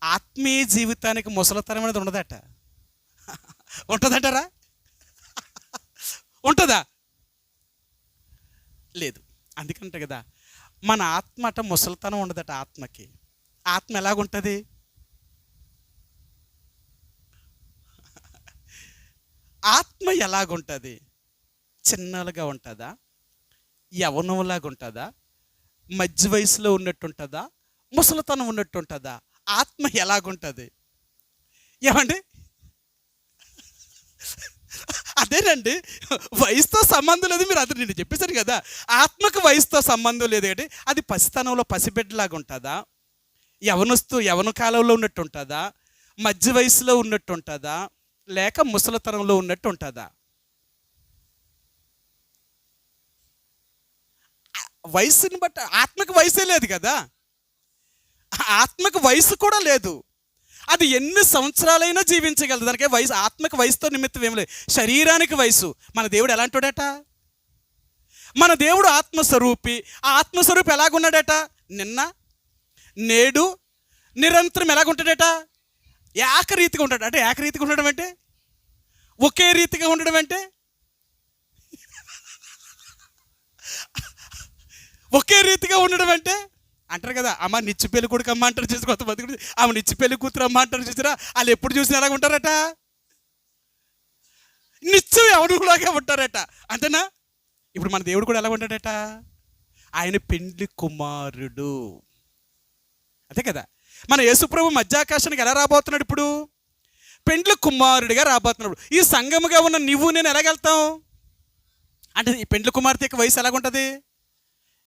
ఆత్మీయ జీవితానికి ముసలితనం అనేది ఉండదట. ఉంటుందంటారా? ఉంటుందా? లేదు. అందుకంటే కదా మన ఆత్మ అట ముసలితనం ఉండదట. ఆత్మకి ఆత్మ ఎలాగుంటుంది? ఆత్మ ఎలాగుంటుంది? చిన్నలుగా ఉంటుందా? యవనంలాగా ఉంటుందా? మధ్య వయసులో ఉన్నట్టు ఉంటుందా? ముసలితనం ఉన్నట్టు ఉంటుందా? ఆత్మ ఎలాగుంటుంది? ఏమండి? అదేనండి, వయసుతో సంబంధం లేదు. మీరు అది నేను చెప్పేశాను కదా, ఆత్మకు వయసుతో సంబంధం లేదు. అంటే అది పసితనంలో పసిబిడ్డలాగా ఉంటుందా? యవన కాలంలో ఉన్నట్టు ఉంటుందా? మధ్య వయసులో ఉన్నట్టు ఉంటుందా? లేక ముసలితనంలో ఉన్నట్టు ఉంటుందా? వయసుని బట్టి ఆత్మకు వయసే లేదు కదా. ఆత్మకు వయసు కూడా లేదు. అది ఎన్ని సంవత్సరాలైనా జీవించగలదు. దానికే వయసు, ఆత్మకు వయసుతో నిమిత్తం ఏం లేదు. శరీరానికి వయసు. మన దేవుడు ఎలాంటివాడట? మన దేవుడు ఆత్మస్వరూపి. ఆ ఆత్మస్వరూపి ఎలాగున్నాడట? నిన్న నేడు నిరంతరం ఎలాగుంటాడట? ఏకరీతిగా ఉంటాడు. అంటే ఏకరీతిగా ఉండడం అంటే, ఒకే రీతిగా ఉండడం అంటే, ఒకే రీతిగా ఉండడం అంటే అంటారు కదా, అమ్మ నిచ్చి పెళ్లి కొడుకు అమ్మ అంటారు చూసి, కొంతమంది కూడా ఆమె నిచ్చి పెళ్లి కూతురు అమ్మ అంటారు చూసారా? వాళ్ళు ఎప్పుడు చూసినా ఎలాగ ఉంటారట? నిత్యం ఎవడులాగా ఉంటారట. అంతేనా? ఇప్పుడు మన దేవుడు కూడా ఎలా ఉంటాడట? ఆయన పెండ్లి కుమారుడు. అంతే కదా. మన యేసుప్రభు మధ్యాకాశానికి ఎలా రాబోతున్నాడు? ఇప్పుడు పెండ్లి కుమారుడిగా రాబోతున్నాడు. ఈ సంఘముగా ఉన్న నువ్వు నేను ఎలాగెళ్తాం? అంటే ఈ పెండ్లి కుమార్తె యొక్క వయసు ఎలాగుంటుంది?